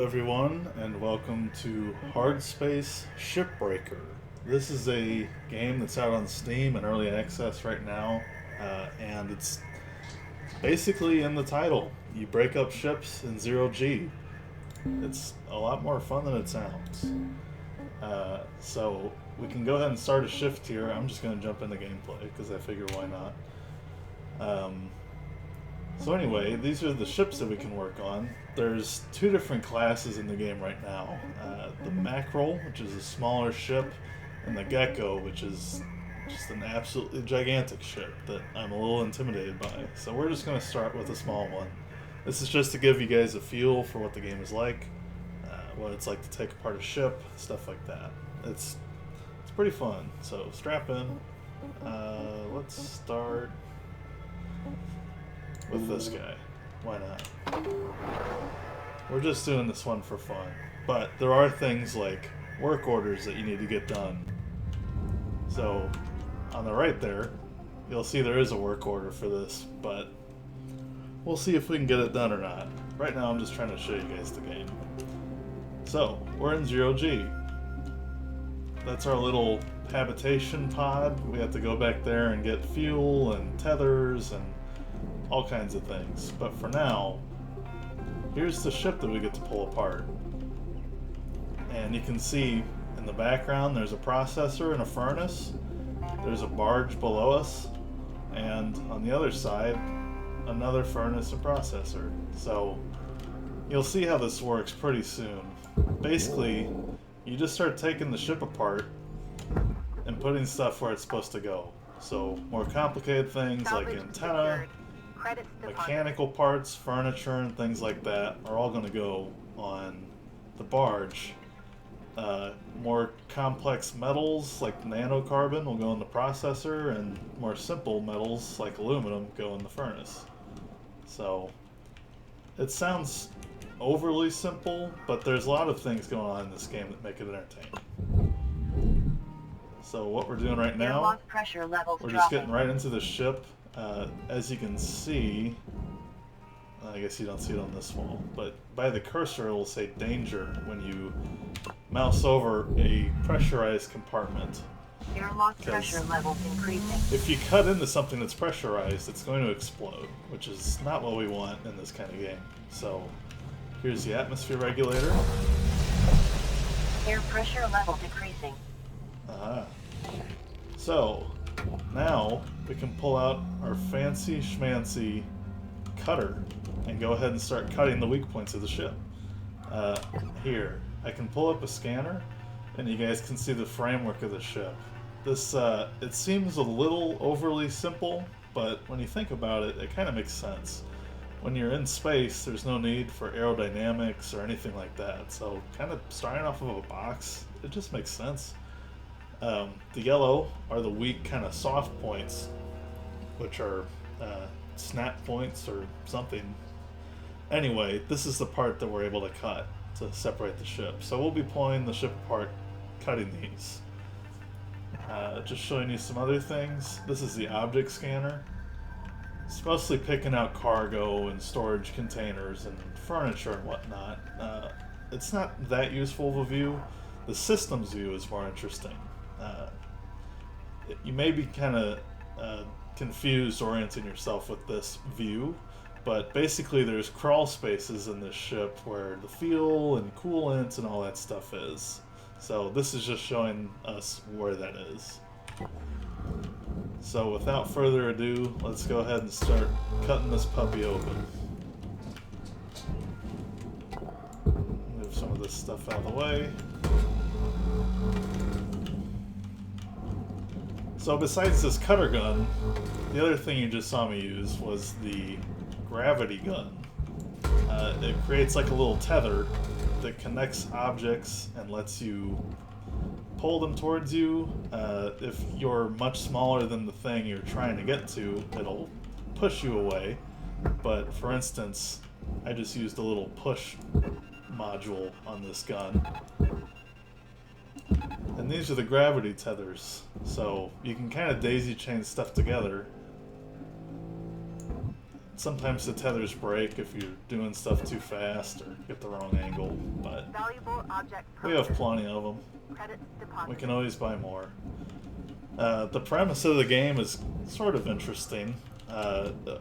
Everyone, and welcome to Hardspace Shipbreaker. This is a game that's out on Steam and early access right now, and it's basically in the title. You break up ships in zero G. It's a lot more fun than it sounds. So we can go ahead and start a shift here. I'm just going to jump into gameplay because I figure why not. So anyway, these are the ships that we can work on. There's two different classes in the game right now. The Mackerel, which is a smaller ship, and the Gecko, which is just an absolutely gigantic ship that I'm a little intimidated by. So we're just going to start with a small one. This is just to give you guys a feel for what the game is like, what it's like to take apart a ship, stuff like that. It's pretty fun, so strap in. Let's start with this guy. Why not? We're just doing this one for fun. But there are things like work orders that you need to get done. So on the right there, you'll see there is a work order for this, but we'll see if we can get it done or not. Right now I'm just trying to show you guys the game. So, we're in 0G. That's our little habitation pod. We have to go back there and get fuel and tethers and all kinds of things. But for now, here's the ship that we get to pull apart. And you can see in the background there's a processor and a furnace. There's a barge below us. And on the other side, another furnace and processor. So you'll see how this works pretty soon. Basically, you just start taking the ship apart and putting stuff where it's supposed to go. So more complicated things like antenna, mechanical parts, furniture, and things like that are all going to go on the barge. More complex metals like nanocarbon will go in the processor, and more simple metals like aluminum go in the furnace. So it sounds overly simple, but there's a lot of things going on in this game that make it entertaining. So what we're doing right now, we're just getting right into the ship. As you can see, I guess you don't see it on this wall, but by the cursor it will say danger when you mouse over a pressurized compartment. Airlock pressure levels increasing. If you cut into something that's pressurized, it's going to explode, which is not what we want in this kind of game. So here's the atmosphere regulator. Air pressure level decreasing. So now we can pull out our fancy schmancy cutter and go ahead and start cutting the weak points of the ship. Here, I can pull up a scanner and you guys can see the framework of the ship. This, it seems a little overly simple, but when you think about it, it kind of makes sense. When you're in space, there's no need for aerodynamics or anything like that, so kind of starting off of a box, it just makes sense. The yellow are the weak kind of soft points, which are snap points or something. Anyway, this is the part that we're able to cut to separate the ship. So we'll be pulling the ship apart, cutting these. Just showing you some other things. This is the object scanner. It's mostly picking out cargo and storage containers and furniture and whatnot. It's not that useful of a view. The systems view is more interesting. You may be kind of confused orienting yourself with this view, but basically there's crawl spaces in this ship where the fuel and coolant and all that stuff is. So this is just showing us where that is. So without further ado, let's go ahead and start cutting this puppy open. Move some of this stuff out of the way. So besides this cutter gun, the other thing you just saw me use was the gravity gun. It creates like a little tether that connects objects and lets you pull them towards you. If you're much smaller than the thing you're trying to get to, it'll push you away. But for instance, I just used a little push module on this gun. And these are the gravity tethers, so you can kind of daisy chain stuff together sometimes the tethers break if you're doing stuff too fast or get the wrong angle, but Valuable object we have purchased. plenty of them. Credits We deposited. can always buy more. The premise of the game is sort of interesting.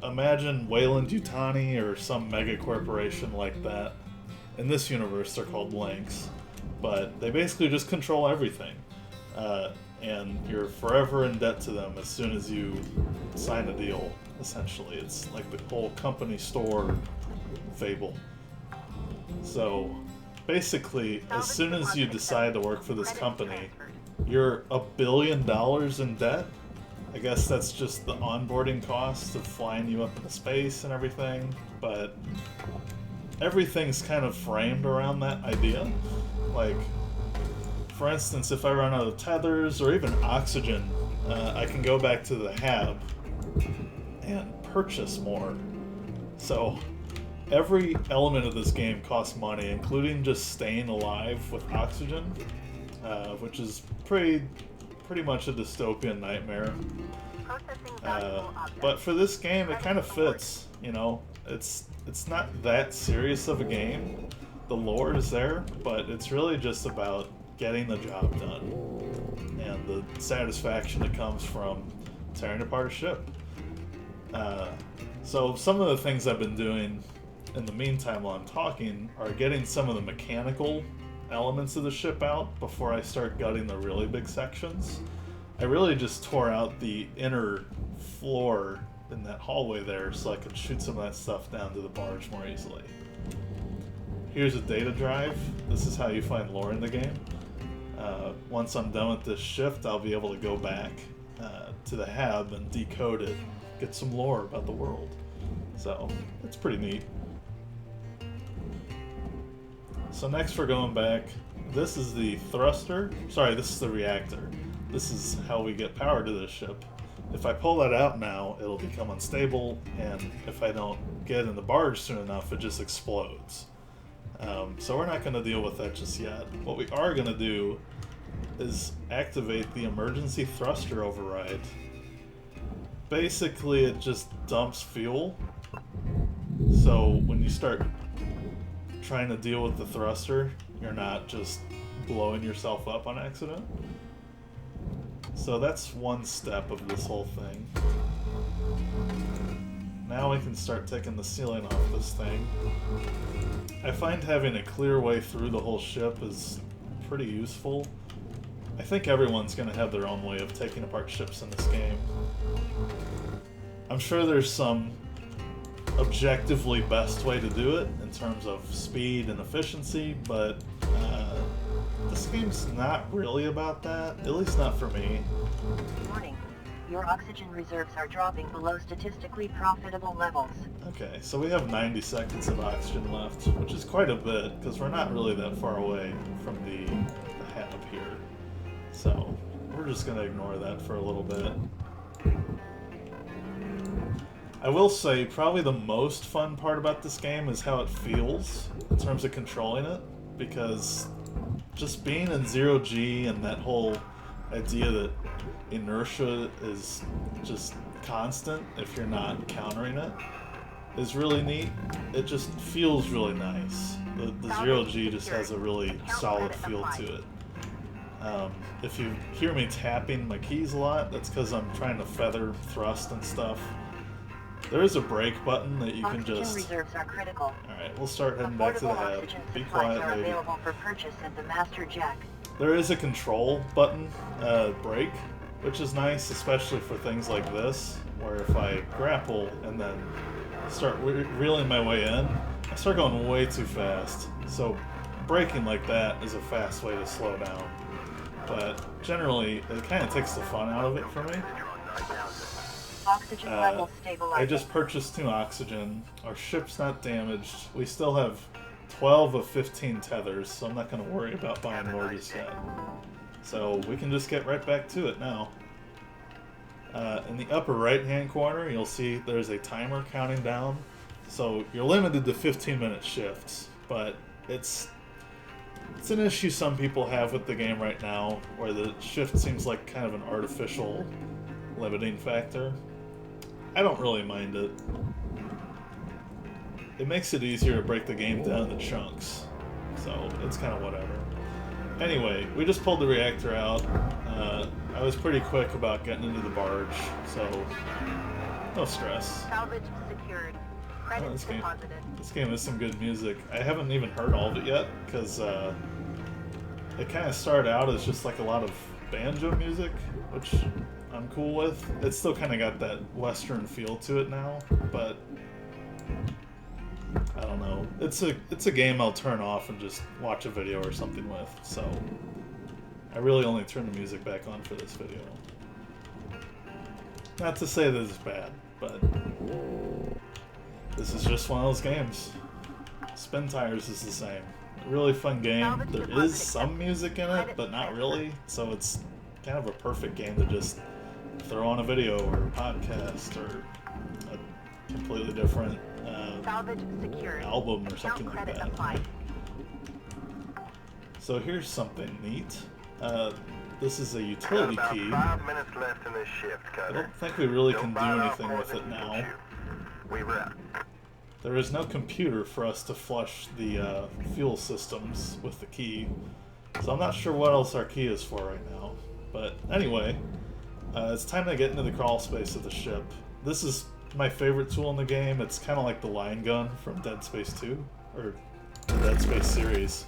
Imagine Weyland-Yutani or some mega corporation like that. In this universe, they're called Lynx, but they basically just control everything. And you're forever in debt to them as soon as you sign a deal, essentially. It's like the whole company store fable. So, basically, as soon as you decide to work for this company, you're $1 billion in debt. I guess that's just the onboarding cost of flying you up into space and everything, but everything's kind of framed around that idea. Like, for instance, if I run out of tethers or even oxygen, I can go back to the hab and purchase more. So every element of this game costs money, including just staying alive with oxygen, which is pretty much a dystopian nightmare. But for this game, it kind of fits. You know, it's not that serious of a game. The lore is there, but it's really just about getting the job done and the satisfaction that comes from tearing apart a ship. So some of the things I've been doing in the meantime while I'm talking are getting some of the mechanical elements of the ship out before I start gutting the really big sections. I really just tore out the inner floor in that hallway there so I could shoot some of that stuff down to the barge more easily. Here's a data drive. This is how you find lore in the game. Once I'm done with this shift, I'll be able to go back to the hab and decode it, get some lore about the world. So, it's pretty neat. So next we're going back. This is the thruster. Sorry, this is the reactor. This is how we get power to this ship. If I pull that out now, it'll become unstable, and if I don't get in the barge soon enough, it just explodes. So we're not going to deal with that just yet. What we are going to do is activate the emergency thruster override. Basically, it just dumps fuel. So when you start trying to deal with the thruster, you're not just blowing yourself up on accident. So that's one step of this whole thing. Now we can start taking the ceiling off this thing. I find having a clear way through the whole ship is pretty useful. I think everyone's going to have their own way of taking apart ships in this game. I'm sure there's some objectively best way to do it in terms of speed and efficiency, but this game's not really about that, at least not for me. Warning. Your oxygen reserves are dropping below statistically profitable levels. Okay, so we have 90 seconds of oxygen left, which is quite a bit, because we're not really that far away from the hab here. So, we're just going to ignore that for a little bit. I will say, probably the most fun part about this game is how it feels in terms of controlling it, because just being in 0G and that whole idea that inertia is just constant if you're not countering it is really neat. It just feels really nice. The 0G just has a really solid feel to it. If you hear me tapping my keys a lot, that's because I'm trying to feather, thrust, and stuff. There is a brake button that you can just... Oxygen reserves are critical. Alright, we'll start heading back to the Affordable hab. oxygen Be supplies quiet, are lady. available for purchase at the master jack. There is a control button, brake, which is nice, especially for things like this, where if I grapple and then start reeling my way in, I start going way too fast. So braking like that is a fast way to slow down. But generally, it kind of takes the fun out of it for me. Oxygen level stabilizing. I just purchased 2 oxygen. Our ship's not damaged. We still have 12 of 15 tethers, so I'm not going to worry about buying more just yet. So we can just get right back to it now. In the upper right-hand corner, you'll see there's a timer counting down. So you're limited to 15-minute shifts, but it's an issue some people have with the game right now, where the shift seems like kind of an artificial limiting factor. I don't really mind it. it makes it easier to break the game down into chunks. So it's kind of whatever. Anyway, we just pulled the reactor out. I was pretty quick about getting into the barge, so no stress. Salvage secured. Credits deposited. This game has some good music. I haven't even heard all of it yet, because it kind of started out as just like a lot of banjo music, which I'm cool with. It's still kind of got that Western feel to it now, but I don't know. It's a game I'll turn off and just watch a video or something with, so I really only turn the music back on for this video. Not to say that it's bad, but this is just one of those games. Spin Tires is the same. A really fun game. There is some music in it, but not really, so it's kind of a perfect game to just throw on a video or a podcast or a completely different album or something like that. So here's something neat. This is a utility key. 5 minutes left in this shift, I don't think we really can do anything with it now. There is no computer for us to flush the fuel systems with the key, so I'm not sure what else our key is for right now. But anyway, it's time to get into the crawl space of the ship. This is my favorite tool in the game. It's kind of like the line gun from Dead Space 2, or the Dead Space series.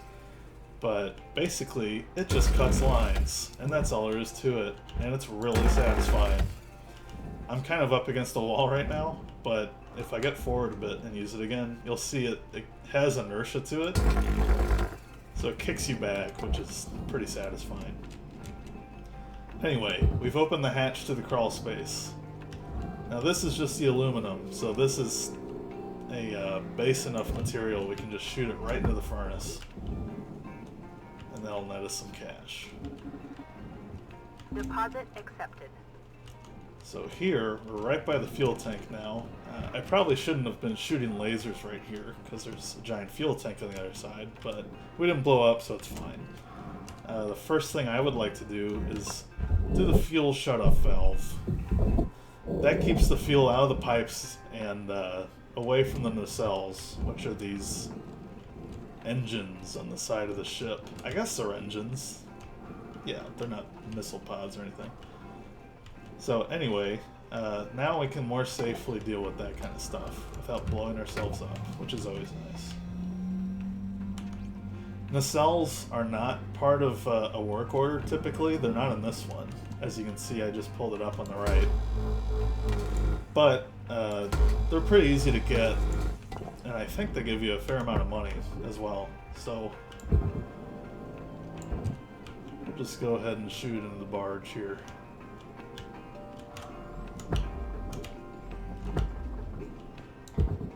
But basically, it just cuts lines, and that's all there is to it, and it's really satisfying. I'm kind of up against the wall right now, but if I get forward a bit and use it again, you'll see it has inertia to it, so it kicks you back, which is pretty satisfying. Anyway, we've opened the hatch to the crawl space. Now this is just the aluminum, so this is a base enough material we can just shoot it right into the furnace. And that'll net us some cash. Deposit accepted. So here, we're right by the fuel tank now. I probably shouldn't have been shooting lasers right here, because there's a giant fuel tank on the other side, but we didn't blow up, so it's fine. The first thing I would like to do is do the fuel shutoff valve. That keeps the fuel out of the pipes and away from the nacelles, which are these engines on the side of the ship. I guess they're engines. Yeah, they're not missile pods or anything. So anyway, now we can more safely deal with that kind of stuff without blowing ourselves up, which is always nice. Nacelles are not part of a work order typically. They're not in this one. As you can see, I just pulled it up on the right. But they're pretty easy to get, and I think they give you a fair amount of money as well. So we'll just go ahead and shoot into the barge here.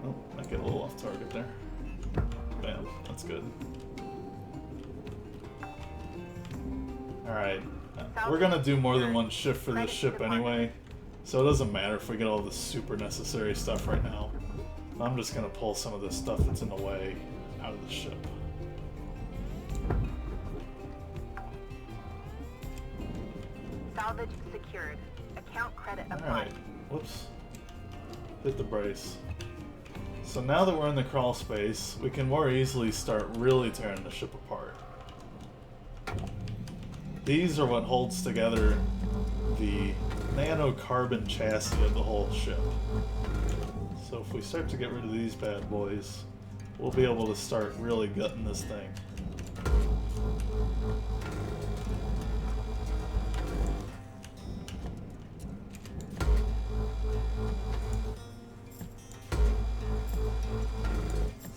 Oh, might get a little off target there. Bam, that's good. Alright, we're gonna do more than one shift for this ship anyway, so it doesn't matter if we get all this super necessary stuff right now. I'm just gonna pull some of this stuff that's in the way out of the ship. Salvage secured. Account credit applied. Alright, whoops. Hit the brace. So now that we're in the crawl space, we can more easily start really tearing the ship apart. These are what holds together the nanocarbon chassis of the whole ship. So if we start to get rid of these bad boys, we'll be able to start really gutting this thing.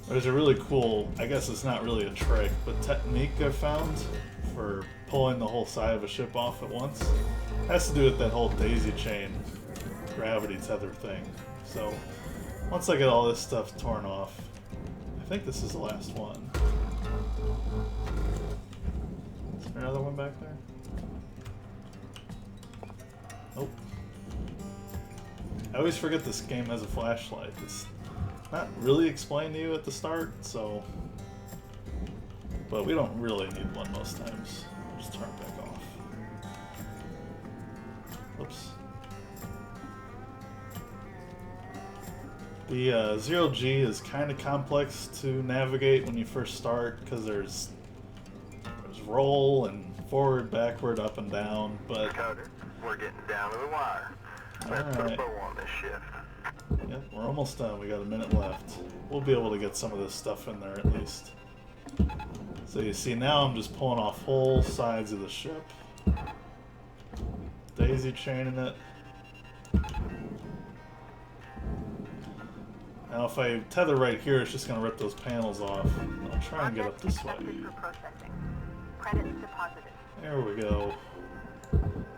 There's a really cool, I guess it's not really a trick, but technique I found for pulling the whole side of a ship off at once. It has to do with that whole daisy chain gravity tether thing. So once I get all this stuff torn off, I think this is the last one. Is there another one back there? Nope. I always forget this game has a flashlight. It's not really explained to you at the start, so... But we don't really need one most times. Just turn it back off. Whoops. The zero G is kind of complex to navigate when you first start because there's roll and forward, backward, up and down, but Cutter, we're getting down to the wire. Let's put a bow on this shift. Yep, we're almost done. We got a minute left. We'll be able to get some of this stuff in there at least. So you see now I'm just pulling off whole sides of the ship. Daisy chaining it. Now if I tether right here, it's just going to rip those panels off. I'll try and get up this way. There we go.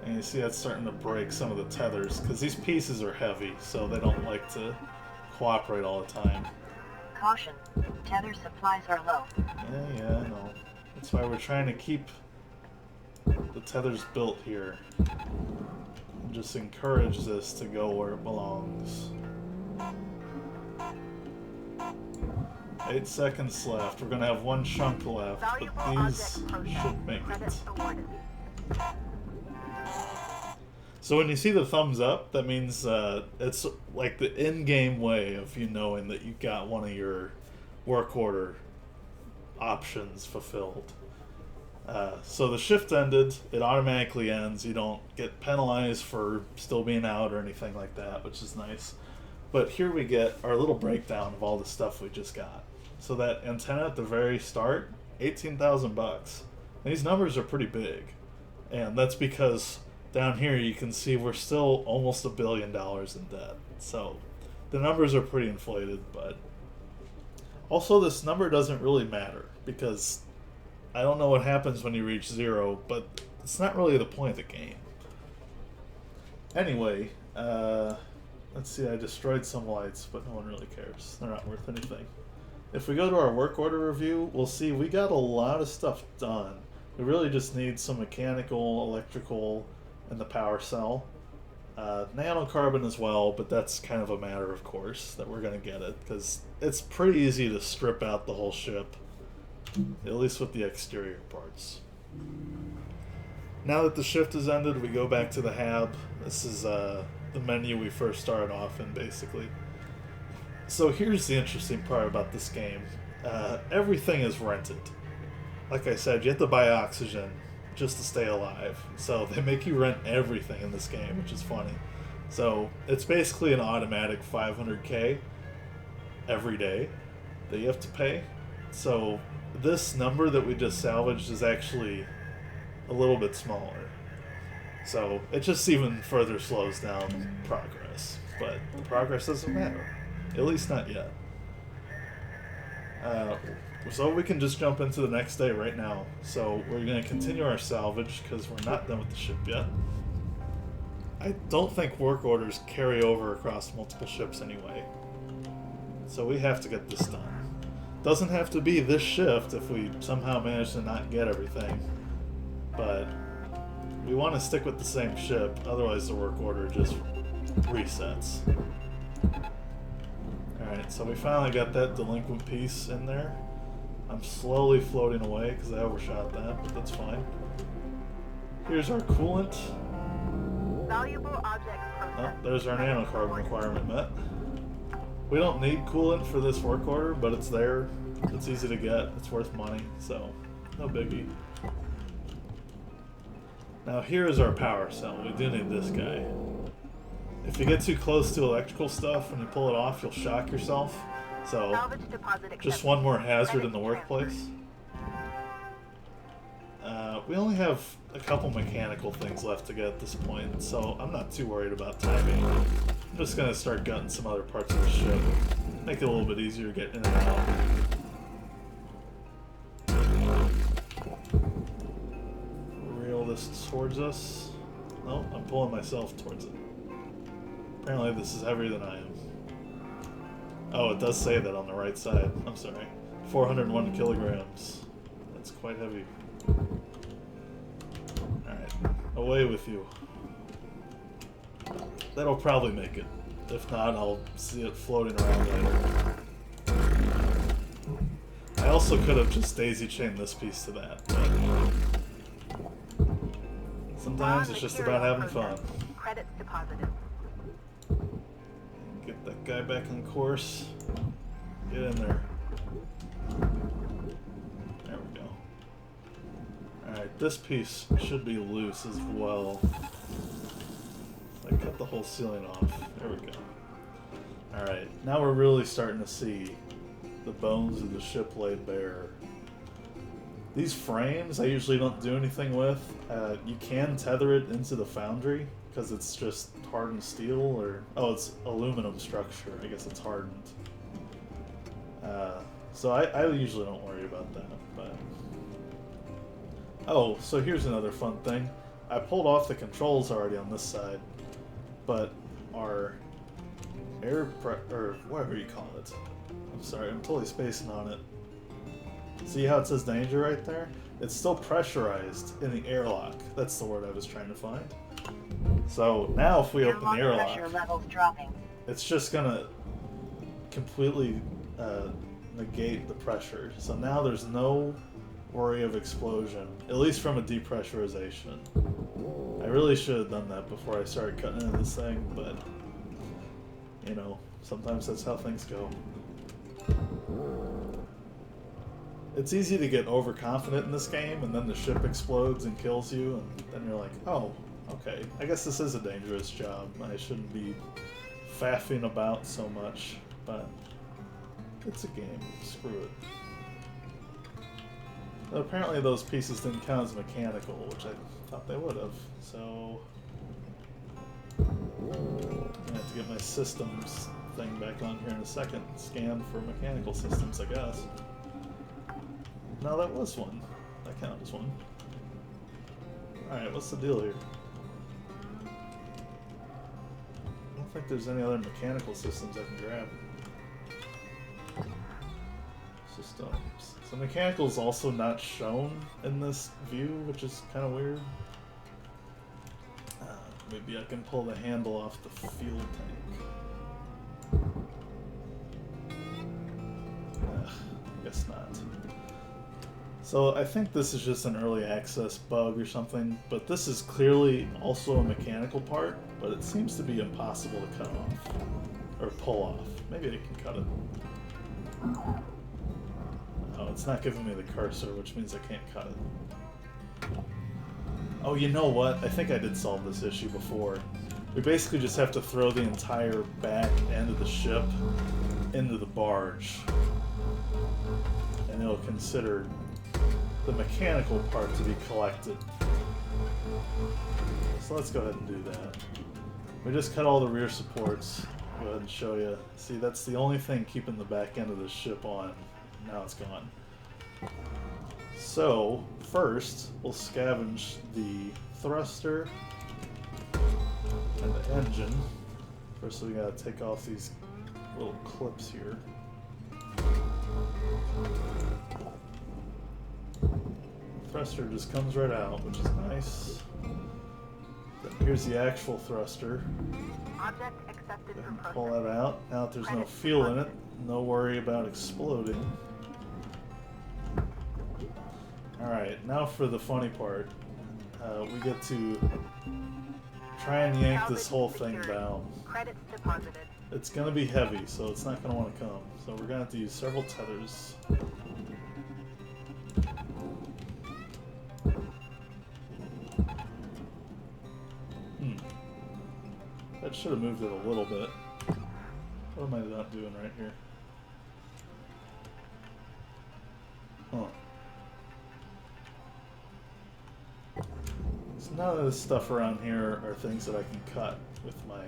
And you see that's starting to break some of the tethers, because these pieces are heavy, so they don't like to cooperate all the time. Caution, tether supplies are low. Yeah, I know. That's why we're trying to keep the tethers built here. And just encourage this to go where it belongs. 8 seconds left. We're going to have one chunk left, but these should make it. So when you see the thumbs up, that means it's like the in-game way of you knowing that you got one of your work order options fulfilled. So the shift ended, it automatically ends. You don't get penalized for still being out or anything like that, which is nice. But here we get our little breakdown of all the stuff we just got. So that antenna at the very start, 18,000 bucks. These numbers are pretty big. And that's because down here you can see we're still almost $1 billion in debt. So the numbers are pretty inflated, but also this number doesn't really matter because I don't know what happens when you reach 0, but it's not really the point of the game. Anyway, let's see, I destroyed some lights, but no one really cares. They're not worth anything. If we go to our work order review, we'll see we got a lot of stuff done. We really just need some mechanical, electrical, and the power cell. Nanocarbon as well, but that's kind of a matter of course that we're going to get it, because it's pretty easy to strip out the whole ship, at least with the exterior parts. Now that the shift has ended, we go back to the hab. This is the menu we first started off in, basically. So here's the interesting part about this game. Everything is rented. Like I said, you have to buy oxygen just to stay alive. So they make you rent everything in this game, which is funny. So it's basically an automatic 500k every day that you have to pay. So this number that we just salvaged is actually a little bit smaller. So it just even further slows down progress. But the progress doesn't matter. At least not yet. So we can just jump into the next day right now. So we're going to continue our salvage because we're not done with the ship yet. I don't think work orders carry over across multiple ships anyway. So we have to get this done. Doesn't have to be this shift if we somehow manage to not get everything. But we want to stick with the same ship, otherwise the work order just resets. Alright, so we finally got that delinquent piece in there. I'm slowly floating away because I overshot that, but that's fine. Here's our coolant. Valuable object Oh, there's our nanocarbon requirement met. We don't need coolant for this work order, but it's there. It's easy to get. It's worth money, so no biggie. Now here is our power cell. We do need this guy. If you get too close to electrical stuff, when you pull it off, you'll shock yourself. So, just one more hazard in the workplace. We only have a couple mechanical things left to get at this point, so I'm not too worried about timing. I'm just going to start gutting some other parts of the ship. Make it a little bit easier to get in and out. Reel this towards us. No, I'm pulling myself towards it. Apparently this is heavier than I am. Oh, it does say that on the right side. I'm sorry. 401 kilograms. That's quite heavy. Alright. Away with you. That'll probably make it. If not, I'll see it floating around later. I also could have just daisy-chained this piece to that, but sometimes it's just about having fun. Credits deposited. Get Get that guy back on course. Get in there. There we go. Alright, this piece should be loose as well. I cut the whole ceiling off. There we go. Alright, now we're really starting to see the bones of the ship laid bare. These frames I usually don't do anything with. You can tether it into the foundry because it's just hardened steel, or oh, it's aluminum structure. I guess it's hardened. So I usually don't worry about that. But oh, so here's another fun thing. I pulled off the controls already on this side, but our air or whatever you call it. I'm sorry, I'm totally spacing on it. See how it says danger right there? It's still pressurized in the airlock. That's the word I was trying to find. So now if we open the airlock, pressure levels dropping. it's just gonna completely negate the pressure. So now there's no worry of explosion, at least from a depressurization. I really should have done that before I started cutting into this thing, but you know, sometimes that's how things go. It's easy to get overconfident in this game, and then the ship explodes and kills you, and then you're like, oh, okay, I guess this is a dangerous job. I shouldn't be faffing about so much, but it's a game. Screw it. But apparently those pieces didn't count as mechanical, which I thought they would have, so I'm gonna have to get my systems thing back on here in a second. Scan for mechanical systems, I guess. No, that was one. That counted as one. Alright, what's the deal here? I don't think there's any other mechanical systems I can grab. Systems. So mechanical is also not shown in this view, which is kind of weird. Maybe I can pull the handle off the fuel tank. I guess not. So I think this is just an early access bug or something, but this is clearly also a mechanical part, but it seems to be impossible to cut off, or pull off. Maybe I can cut it. Oh, it's not giving me the cursor, which means I can't cut it. Oh, you know what? I think I did solve this issue before. We basically just have to throw the entire back end of the ship into the barge, and it'll consider the mechanical part to be collected. So let's go ahead and do that. We just cut all the rear supports. Go ahead and show you. See, that's the only thing keeping the back end of the ship on. Now it's gone. So first, we'll scavenge the thruster and the engine. First, we gotta take off these little clips here. Thruster just comes right out, which is nice. Then here's the actual thruster. Object accepted for processing. Pull that out. Now that there's no fuel in it, no worry about exploding. Alright, now for the funny part. We get to try and yank this whole thing down. Credits deposited. It's going to be heavy, so it's not going to want to come. So we're going to have to use several tethers. That should have moved it a little bit. What am I not doing right here? Huh. So none of this stuff around here are things that I can cut with my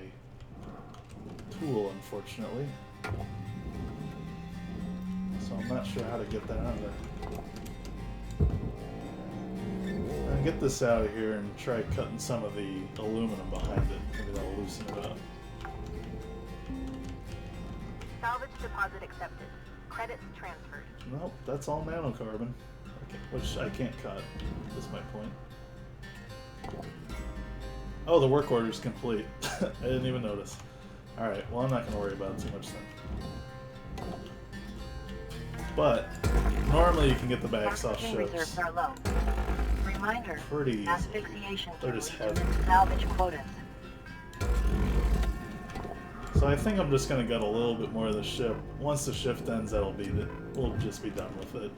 tool, unfortunately. So I'm not sure how to get that out of there. I'm gonna get this out of here and try cutting some of the aluminum behind it. Maybe that'll loosen it up. Salvage deposit accepted. Credits transferred. Nope, that's all nanocarbon. Okay, which I can't cut, is my point. Oh, the work order's complete. I didn't even notice. Alright, well I'm not going to worry about it too much then. But, normally you can get the backs off Oxygen reserves ships. are low. Reminder, Pretty easy. asphyxiation They're can just lead to heavy. salvage quotas. So So I think I'm just gonna get a little bit more of the ship. Once the shift ends, we'll just be done with it.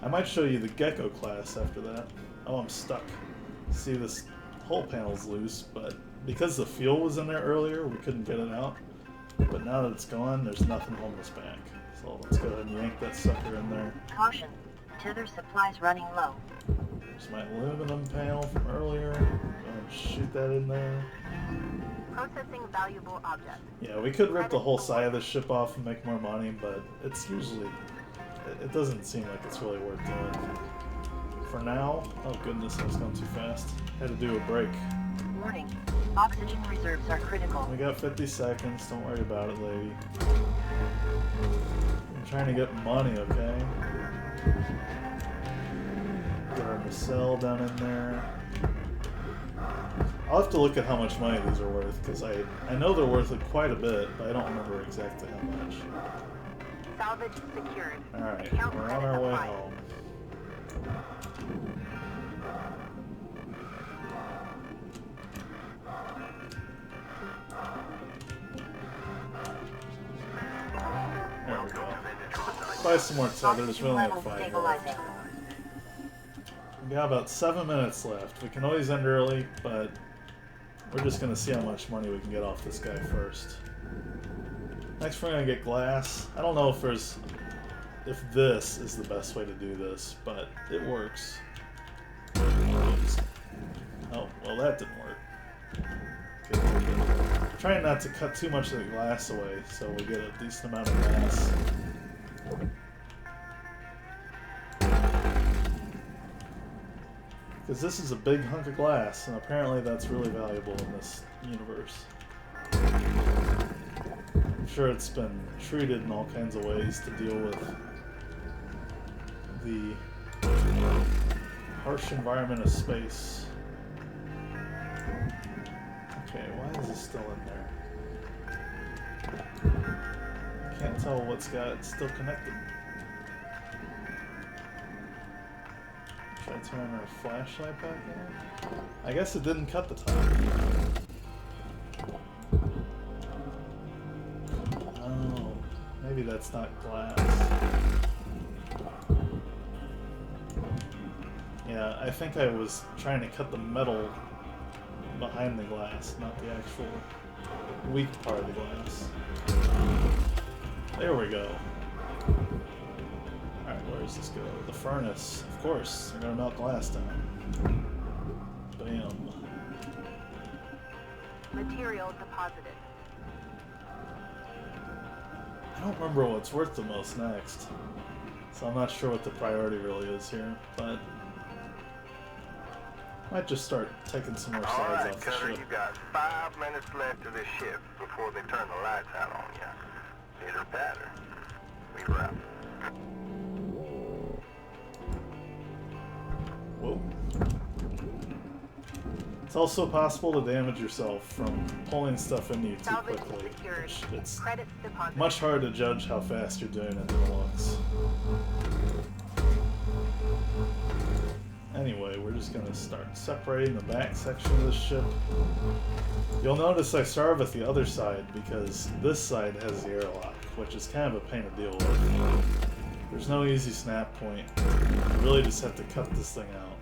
I might show you the Gecko class after that. Oh, I'm stuck. See, this whole panel's loose, but because the fuel was in there earlier, we couldn't get it out. But now that it's gone, there's nothing holding us back. So let's go ahead and yank that sucker in there. Caution. Tether supplies running low. There's my aluminum panel from earlier. Go ahead and shoot that in there. Processing valuable object. Yeah, we could rip the whole side of the ship off and make more money, but it's usually... It doesn't seem like it's really worth doing. For now... Oh goodness, I was going too fast. Had to do a break. Warning. Oxygen reserves are critical. We got 50 seconds. Don't worry about it, lady. I'm trying to get money, okay? Get our nacelle down in there. I'll have to look at how much money these are worth, because I know they're worth quite a bit, but I don't remember exactly how much. Salvage secured. Alright, Account we're on credit our way applied. home. There we go. Buy some more tethers, we only have 5 left. We got about 7 minutes left. We can always end early, but we're just gonna see how much money we can get off this guy first. Next we're gonna get glass. I don't know if this is the best way to do this, but it works. Oh, well that didn't work. Good. Trying not to cut too much of the glass away so we get a decent amount of glass. Because this is a big hunk of glass, and apparently that's really valuable in this universe. I'm sure it's been treated in all kinds of ways to deal with the harsh environment of space. Okay, why is this still in there? Can't tell what's got it still connected. Should I turn our flashlight back on? I guess it didn't cut the top. Oh, maybe that's not glass. Yeah, I think I was trying to cut the metal behind the glass, not the actual weak part of the glass. There we go. Alright, where does this go? The furnace. Of course, they're gonna melt glass down. Bam. Material deposited. I don't remember what's worth the most next. So I'm not sure what the priority really is here, but I might just start taking some more sides Alright, off the Cutter, ship. you got 5 minutes left of this shift before they turn the lights out on you. Pitter patter. We wrap. Whoa. It's also possible to damage yourself from pulling stuff into you too Salvage quickly. secured. Which it's Credits deposited. much harder to judge how fast you're doing it than it looks. Anyway, we're just going to start separating the back section of the ship. You'll notice I started with the other side because this side has the airlock, which is kind of a pain to deal with. There's no easy snap point. You really just have to cut this thing out.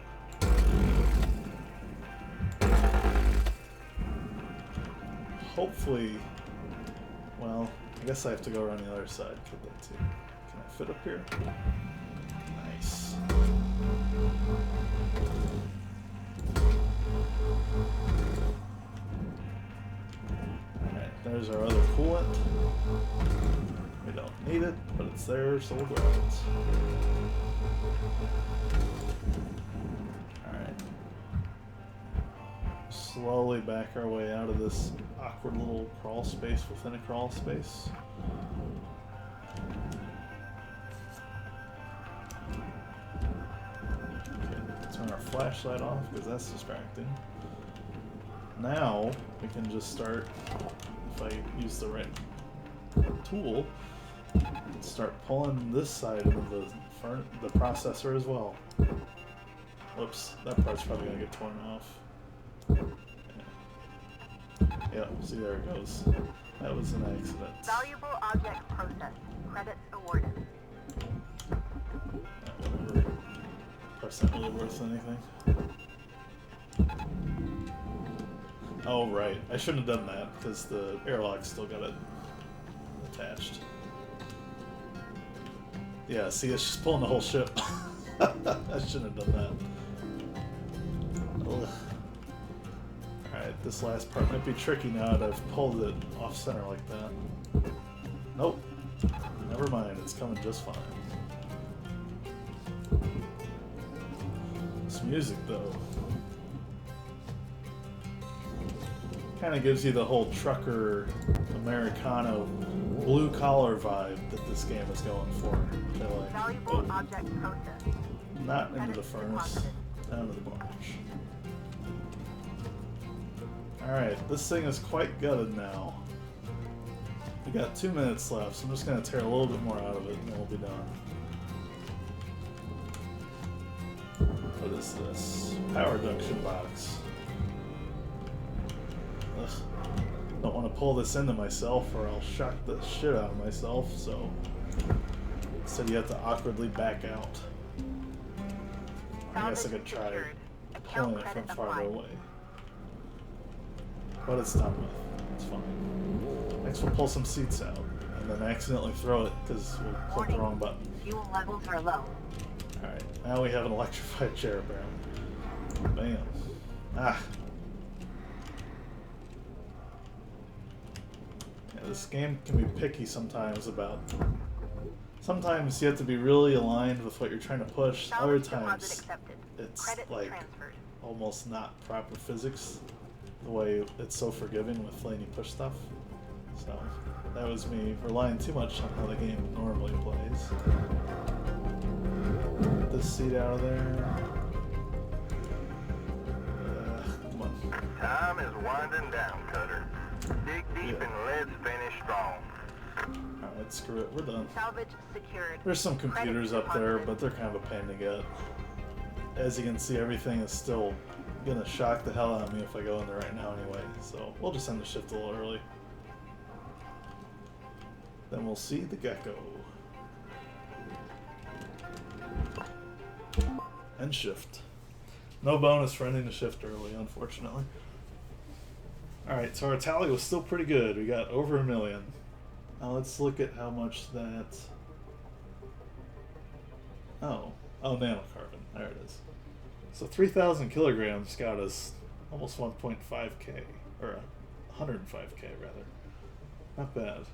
Hopefully, well, I guess I have to go around the other side. Cut that too. Can I fit up here? Nice. Alright, there's our other coolant. We don't need it, but it's there, so we'll grab it. Alright. Slowly back our way out of this awkward little crawl space within a crawl space. Turn our flashlight off because that's distracting. Now we can just start, if I use the right tool, start pulling this side of the processor as well. Whoops, that part's probably gonna get torn off. Yep, see, there it goes. That was an accident. Valuable object processed. Credits awarded. Whatever. That's not really worth anything. Oh, right. I shouldn't have done that, because the airlock still got it attached. Yeah, see, it's just pulling the whole ship. I shouldn't have done that. Ugh. Alright, this last part might be tricky now that I've pulled it off-center like that. Nope. Never mind, it's coming just fine. This music, though, kind of gives you the whole trucker, Americano, blue-collar vibe that this game is going for, which I like. Valuable object processed. Not into the Credits furnace, deposited. down to the barge. Alright, this thing is quite gutted now. We got 2 minutes left, so I'm just going to tear a little bit more out of it and then we'll be done. What is this? Power reduction box. Ugh. Don't want to pull this into myself or I'll shock the shit out of myself, so instead you have to awkwardly back out. I guess I could try pulling it from farther away. But it's done with. It's fine. Next we'll pull some seats out and then accidentally throw it because we'll click the wrong button. Fuel levels are low. Alright, now we have an electrified chair apparently. Bam. Ah. Yeah, this game can be picky sometimes about... Sometimes you have to be really aligned with what you're trying to push. Other Salvage deposit times accepted. it's Credits like transferred. almost not proper physics. The way it's so forgiving with letting you push stuff. So that was me relying too much on how the game normally plays. Get this seat out of there. Come on. Time is winding down, Cutter. Dig deep and let's finish strong. Alright, screw it, we're done. Salvage secured. There's some computers Credits up there, deposited. but they're kind of a pain to get. As you can see, everything is still gonna shock the hell out of me if I go in there right now anyway, so we'll just end the shift a little early. Then we'll see the Gecko. End shift. No bonus for ending the shift early, unfortunately. Alright, so our tally was still pretty good. We got over 1 million. Now let's look at how much that... Oh, nanocarbon. There it is. So 3,000 kilograms got us almost 1.5k, or 105k rather. Not bad.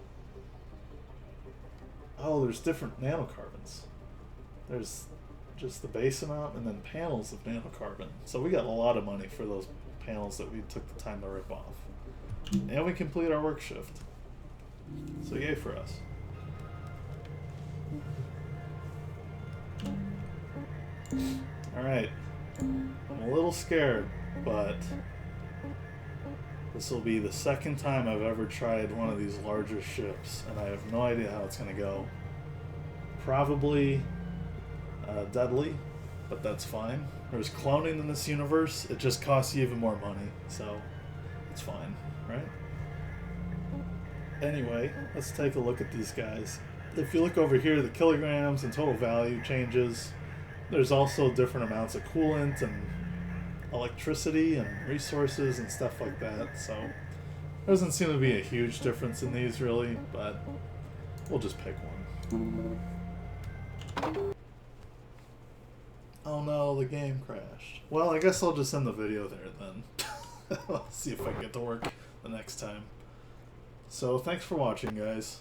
Oh, there's different nanocarbons. There's just the base amount and then panels of nanocarbon. So we got a lot of money for those panels that we took the time to rip off. And we complete our work shift. So yay for us. Alright. I'm a little scared, but this will be the second time I've ever tried one of these larger ships, and I have no idea how it's going to go. Probably deadly, but that's fine. There's cloning in this universe, it just costs you even more money, so it's fine, right? Anyway, let's take a look at these guys. If you look over here, the kilograms and total value changes. There's also different amounts of coolant and electricity and resources and stuff like that, so there doesn't seem to be a huge difference in these really, but we'll just pick one. Oh no, the game crashed. Well, I guess I'll just end the video there then. I'll see if I can get to work the next time. So thanks for watching, guys.